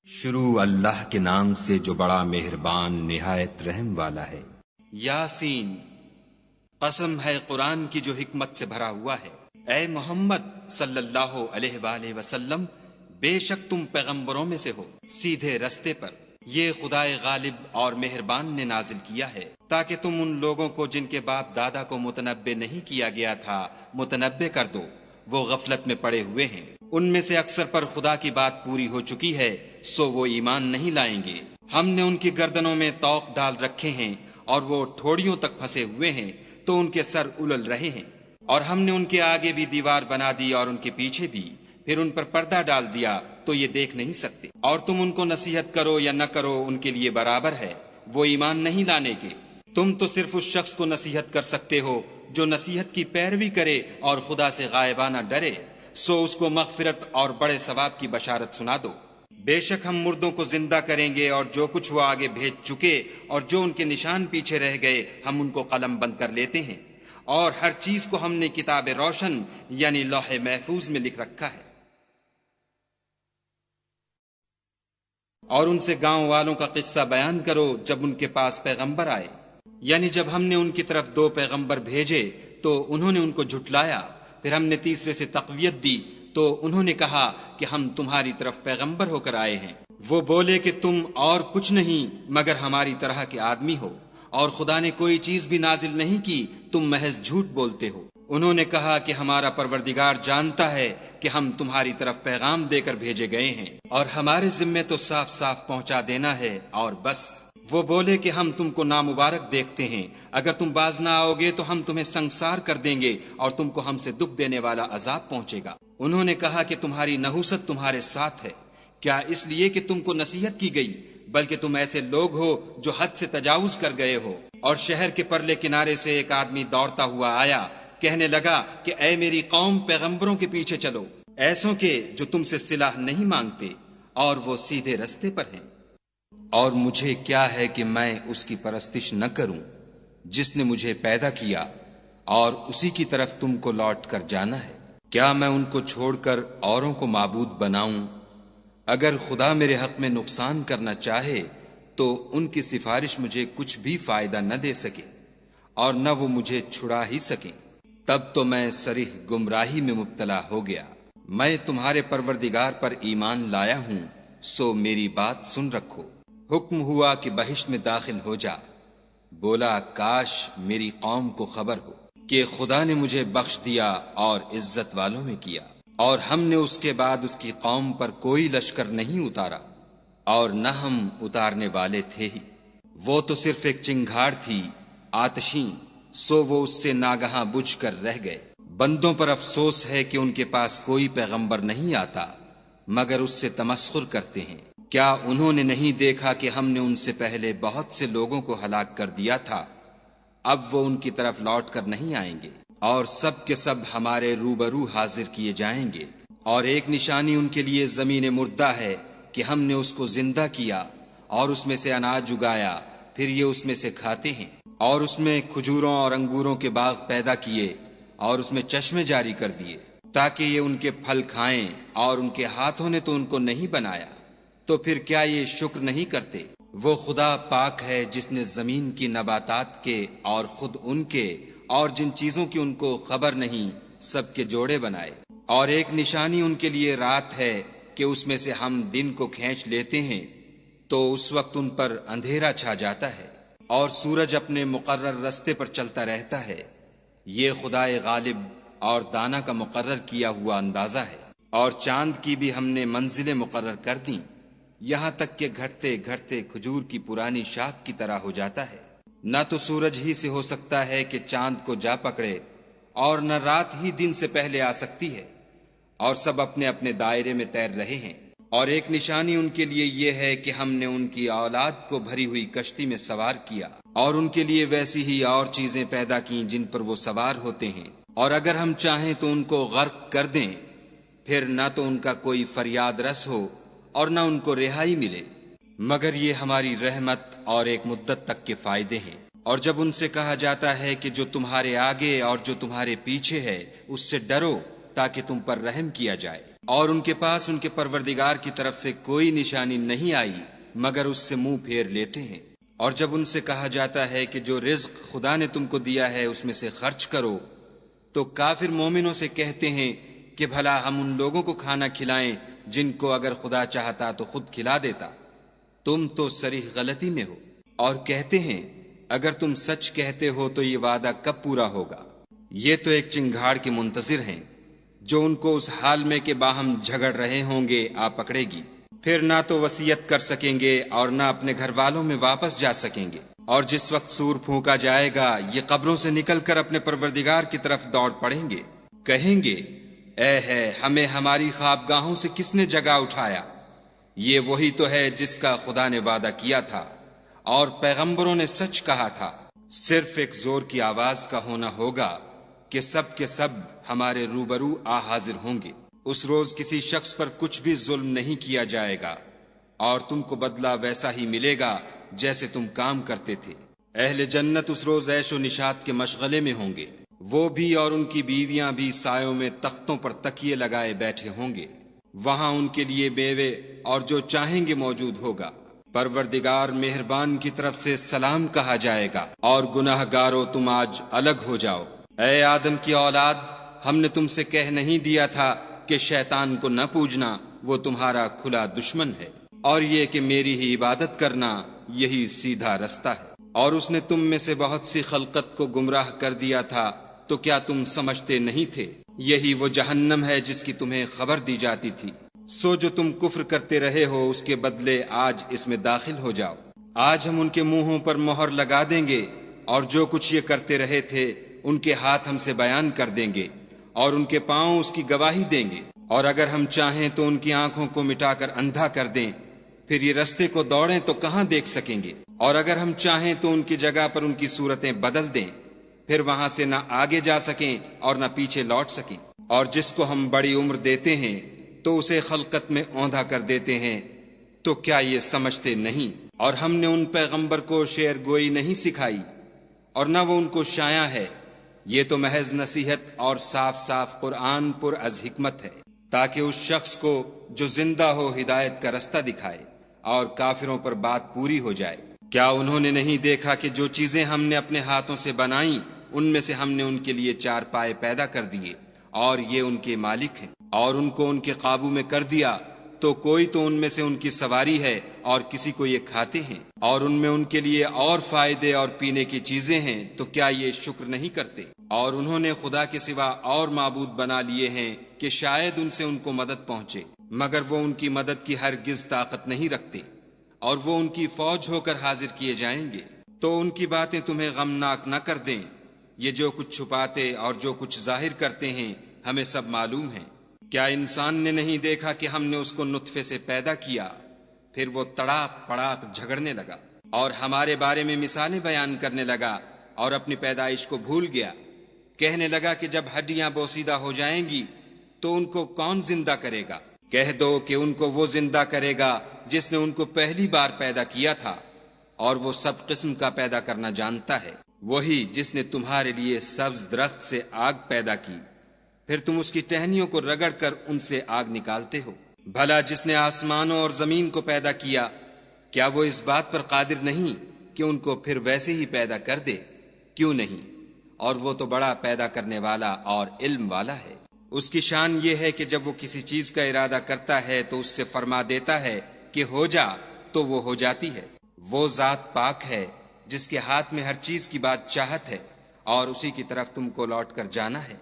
شروع اللہ کے نام سے جو بڑا مہربان نہایت رحم والا ہے۔ یاسین، قسم ہے قرآن کی جو حکمت سے بھرا ہوا ہے۔ اے محمد صلی اللہ علیہ وآلہ وسلم، بے شک تم پیغمبروں میں سے ہو سیدھے رستے پر۔ یہ خدائے غالب اور مہربان نے نازل کیا ہے تاکہ تم ان لوگوں کو جن کے باپ دادا کو متنبع نہیں کیا گیا تھا متنبع کر دو، وہ غفلت میں پڑے ہوئے ہیں۔ ان میں سے اکثر پر خدا کی بات پوری ہو چکی ہے، سو وہ ایمان نہیں لائیں گے۔ ہم نے ان کی گردنوں میں طوق ڈال رکھے ہیں اور وہ ٹھوڑیوں تک پھنسے ہوئے ہیں تو ان کے سر الل رہے ہیں، اور ہم نے ان کے آگے بھی دیوار بنا دی اور ان کے پیچھے بھی، پھر ان پر پردہ ڈال دیا تو یہ دیکھ نہیں سکتے۔ اور تم ان کو نصیحت کرو یا نہ کرو ان کے لیے برابر ہے، وہ ایمان نہیں لانے کے۔ تم تو صرف اس شخص کو نصیحت کر سکتے ہو جو نصیحت کی پیروی کرے اور خدا سے غائبانہ ڈرے، سو اس کو مغفرت اور بڑے ثواب کی بشارت سنا دو۔ بے شک ہم مردوں کو زندہ کریں گے، اور جو کچھ وہ آگے بھیج چکے اور جو ان کے نشان پیچھے رہ گئے ہم ان کو قلم بند کر لیتے ہیں، اور ہر چیز کو ہم نے کتاب روشن یعنی لوح محفوظ میں لکھ رکھا ہے۔ اور ان سے گاؤں والوں کا قصہ بیان کرو جب ان کے پاس پیغمبر آئے، یعنی جب ہم نے ان کی طرف 2 پیغمبر بھیجے تو انہوں نے ان کو جھٹلایا، پھر ہم نے تیسرے سے تقویت دی تو انہوں نے کہا کہ ہم تمہاری طرف پیغمبر ہو کر آئے ہیں۔ وہ بولے کہ تم اور کچھ نہیں مگر ہماری طرح کے آدمی ہو، اور خدا نے کوئی چیز بھی نازل نہیں کی، تم محض جھوٹ بولتے ہو۔ انہوں نے کہا کہ ہمارا پروردگار جانتا ہے کہ ہم تمہاری طرف پیغام دے کر بھیجے گئے ہیں، اور ہمارے ذمے تو صاف صاف پہنچا دینا ہے اور بس۔ وہ بولے کہ ہم تم کو نامبارک دیکھتے ہیں، اگر تم باز نہ آؤ گے تو ہم تمہیں سنگسار کر دیں گے اور تم کو ہم سے دکھ دینے والا عذاب پہنچے گا۔ انہوں نے کہا کہ تمہاری نحوست تمہارے ساتھ ہے، کیا اس لیے کہ تم کو نصیحت کی گئی؟ بلکہ تم ایسے لوگ ہو جو حد سے تجاوز کر گئے ہو۔ اور شہر کے پرلے کنارے سے ایک آدمی دوڑتا ہوا آیا، کہنے لگا کہ اے میری قوم، پیغمبروں کے پیچھے چلو، ایسوں کے جو تم سے صلاح نہیں مانگتے اور وہ سیدھے رستے پر ہیں۔ اور مجھے کیا ہے کہ میں اس کی پرستش نہ کروں جس نے مجھے پیدا کیا، اور اسی کی طرف تم کو لوٹ کر جانا ہے۔ کیا میں ان کو چھوڑ کر اوروں کو معبود بناؤں؟ اگر خدا میرے حق میں نقصان کرنا چاہے تو ان کی سفارش مجھے کچھ بھی فائدہ نہ دے سکے، اور نہ وہ مجھے چھڑا ہی سکیں۔ تب تو میں صریح گمراہی میں مبتلا ہو گیا۔ میں تمہارے پروردگار پر ایمان لایا ہوں، سو میری بات سن رکھو۔ حکم ہوا کہ بہشت میں داخل ہو جا۔ بولا کاش میری قوم کو خبر ہو کہ خدا نے مجھے بخش دیا اور عزت والوں میں کیا، اور ہم نے اس کے بعد اس کی قوم پر کوئی لشکر نہیں اتارا، اور نہ ہم اتارنے والے تھے ہی۔ وہ تو صرف ایک چنگھاڑ تھی آتشیں، سو وہ اس سے ناگہاں بجھ کر رہ گئے۔ بندوں پر افسوس ہے کہ ان کے پاس کوئی پیغمبر نہیں آتا مگر اس سے تمسخر کرتے ہیں۔ کیا انہوں نے نہیں دیکھا کہ ہم نے ان سے پہلے بہت سے لوگوں کو ہلاک کر دیا تھا؟ اب وہ ان کی طرف لوٹ کر نہیں آئیں گے، اور سب کے سب ہمارے روبرو حاضر کیے جائیں گے۔ اور ایک نشانی ان کے لیے زمین مردہ ہے کہ ہم نے اس کو زندہ کیا اور اس میں سے اناج اگایا، پھر یہ اس میں سے کھاتے ہیں، اور اس میں کھجوروں اور انگوروں کے باغ پیدا کیے اور اس میں چشمے جاری کر دیے تاکہ یہ ان کے پھل کھائیں، اور ان کے ہاتھوں نے تو ان کو نہیں بنایا، تو پھر کیا یہ شکر نہیں کرتے؟ وہ خدا پاک ہے جس نے زمین کی نباتات کے اور خود ان کے اور جن چیزوں کی ان کو خبر نہیں سب کے جوڑے بنائے۔ اور ایک نشانی ان کے لیے رات ہے کہ اس میں سے ہم دن کو کھینچ لیتے ہیں تو اس وقت ان پر اندھیرا چھا جاتا ہے، اور سورج اپنے مقرر رستے پر چلتا رہتا ہے۔ یہ خدائے غالب اور دانا کا مقرر کیا ہوا اندازہ ہے۔ اور چاند کی بھی ہم نے منزلیں مقرر کر دیں، یہاں تک کہ گھٹتے گھٹتے کھجور کی پرانی شاخ کی طرح ہو جاتا ہے۔ نہ تو سورج ہی سے ہو سکتا ہے کہ چاند کو جا پکڑے، اور نہ رات ہی دن سے پہلے آ سکتی ہے، اور سب اپنے اپنے دائرے میں تیر رہے ہیں۔ اور ایک نشانی ان کے لیے یہ ہے کہ ہم نے ان کی اولاد کو بھری ہوئی کشتی میں سوار کیا، اور ان کے لیے ویسی ہی اور چیزیں پیدا کیں جن پر وہ سوار ہوتے ہیں، اور اگر ہم چاہیں تو ان کو غرق کر دیں، پھر نہ تو ان کا کوئی فریاد رس ہو اور نہ ان کو رہائی ملے، مگر یہ ہماری رحمت اور ایک مدت تک کے فائدے ہیں۔ اور جب ان سے کہا جاتا ہے کہ جو تمہارے آگے اور جو تمہارے پیچھے ہے اس سے ڈرو تاکہ تم پر رحم کیا جائے، اور ان کے پاس ان کے پروردگار کی طرف سے کوئی نشانی نہیں آئی مگر اس سے منہ پھیر لیتے ہیں۔ اور جب ان سے کہا جاتا ہے کہ جو رزق خدا نے تم کو دیا ہے اس میں سے خرچ کرو، تو کافر مومنوں سے کہتے ہیں کہ بھلا ہم ان لوگوں کو کھانا کھلائیں جن کو اگر خدا چاہتا تو خود کھلا دیتا، تم تو صریح غلطی میں ہو۔ اور کہتے ہیں اگر تم سچ کہتے ہو تو یہ وعدہ کب پورا ہوگا؟ یہ تو ایک چنگھاڑ کے منتظر ہیں جو ان کو اس حال میں کہ باہم جھگڑ رہے ہوں گے آ پکڑے گی، پھر نہ تو وصیت کر سکیں گے اور نہ اپنے گھر والوں میں واپس جا سکیں گے۔ اور جس وقت سور پھونکا جائے گا یہ قبروں سے نکل کر اپنے پروردگار کی طرف دوڑ پڑیں گے، کہیں گے اے ہے ہمیں ہماری خوابگاہوں سے کس نے جگا اٹھایا؟ یہ وہی تو ہے جس کا خدا نے وعدہ کیا تھا اور پیغمبروں نے سچ کہا تھا۔ صرف ایک زور کی آواز کا ہونا ہوگا کہ سب کے سب ہمارے روبرو آ حاضر ہوں گے۔ اس روز کسی شخص پر کچھ بھی ظلم نہیں کیا جائے گا اور تم کو بدلہ ویسا ہی ملے گا جیسے تم کام کرتے تھے۔ اہل جنت اس روز عیش و نشاط کے مشغلے میں ہوں گے، وہ بھی اور ان کی بیویاں بھی سایوں میں تختوں پر تکیے لگائے بیٹھے ہوں گے، وہاں ان کے لیے میوے اور جو چاہیں گے موجود ہوگا۔ پروردگار مہربان کی طرف سے سلام کہا جائے گا اور گناہ گارو تم آج الگ ہو جاؤ۔ اے آدم کی اولاد، ہم نے تم سے کہہ نہیں دیا تھا کہ شیطان کو نہ پوجنا، وہ تمہارا کھلا دشمن ہے، اور یہ کہ میری ہی عبادت کرنا یہی سیدھا رستہ ہے۔ اور اس نے تم میں سے بہت سی خلقت کو گمراہ کر دیا تھا، تو کیا تم سمجھتے نہیں تھے؟ یہی وہ جہنم ہے جس کی تمہیں خبر دی جاتی تھی۔ سو جو تم کفر کرتے رہے ہو اس کے بدلے آج اس میں داخل ہو جاؤ۔ آج ہم ان کے منہوں پر مہر لگا دیں گے اور جو کچھ یہ کرتے رہے تھے ان کے ہاتھ ہم سے بیان کر دیں گے اور ان کے پاؤں اس کی گواہی دیں گے۔ اور اگر ہم چاہیں تو ان کی آنکھوں کو مٹا کر اندھا کر دیں، پھر یہ رستے کو دوڑیں تو کہاں دیکھ سکیں گے۔ اور اگر ہم چاہیں تو ان کی جگہ پر ان کی صورتیں بدل دیں، پھر وہاں سے نہ آگے جا سکیں اور نہ پیچھے لوٹ سکیں۔ اور جس کو ہم بڑی عمر دیتے ہیں تو اسے خلقت میں اوندھا کر دیتے ہیں، تو کیا یہ سمجھتے نہیں؟ اور ہم نے ان پیغمبر کو شعر گوئی نہیں سکھائی اور نہ وہ ان کو شایع ہے، یہ تو محض نصیحت اور صاف صاف قرآن پر از حکمت ہے، تاکہ اس شخص کو جو زندہ ہو ہدایت کا رستہ دکھائے اور کافروں پر بات پوری ہو جائے۔ کیا انہوں نے نہیں دیکھا کہ جو چیزیں ہم نے اپنے ہاتھوں سے بنائیں ان میں سے ہم نے ان کے لیے چار پائے پیدا کر دیے اور یہ ان کے مالک ہیں، اور ان کو ان کے قابو میں کر دیا تو کوئی تو ان میں سے ان کی سواری ہے اور کسی کو یہ کھاتے ہیں، اور ان میں ان کے لیے اور فائدے اور پینے کی چیزیں ہیں، تو کیا یہ شکر نہیں کرتے؟ اور انہوں نے خدا کے سوا اور معبود بنا لیے ہیں کہ شاید ان سے ان کو مدد پہنچے، مگر وہ ان کی مدد کی ہرگز طاقت نہیں رکھتے، اور وہ ان کی فوج ہو کر حاضر کیے جائیں گے۔ تو ان کی باتیں تمہیں غمناک نہ کر دیں، یہ جو کچھ چھپاتے اور جو کچھ ظاہر کرتے ہیں ہمیں سب معلوم ہے۔ کیا انسان نے نہیں دیکھا کہ ہم نے اس کو نطفے سے پیدا کیا، پھر وہ تڑاک پڑاک جھگڑنے لگا اور ہمارے بارے میں مثالیں بیان کرنے لگا اور اپنی پیدائش کو بھول گیا، کہنے لگا کہ جب ہڈیاں بوسیدہ ہو جائیں گی تو ان کو کون زندہ کرے گا؟ کہہ دو کہ ان کو وہ زندہ کرے گا جس نے ان کو پہلی بار پیدا کیا تھا، اور وہ سب قسم کا پیدا کرنا جانتا ہے، وہی جس نے تمہارے لیے سبز درخت سے آگ پیدا کی، پھر تم اس کی ٹہنیوں کو رگڑ کر ان سے آگ نکالتے ہو۔ بھلا جس نے آسمانوں اور زمین کو پیدا کیا، کیا وہ اس بات پر قادر نہیں کہ ان کو پھر ویسے ہی پیدا کر دے؟ کیوں نہیں؟ اور وہ تو بڑا پیدا کرنے والا اور علم والا ہے۔ اس کی شان یہ ہے کہ جب وہ کسی چیز کا ارادہ کرتا ہے تو اس سے فرما دیتا ہے کہ ہو جا، تو وہ ہو جاتی ہے۔ وہ ذات پاک ہے جس کے ہاتھ میں ہر چیز کی بات چاہت ہے، اور اسی کی طرف تم کو لوٹ کر جانا ہے۔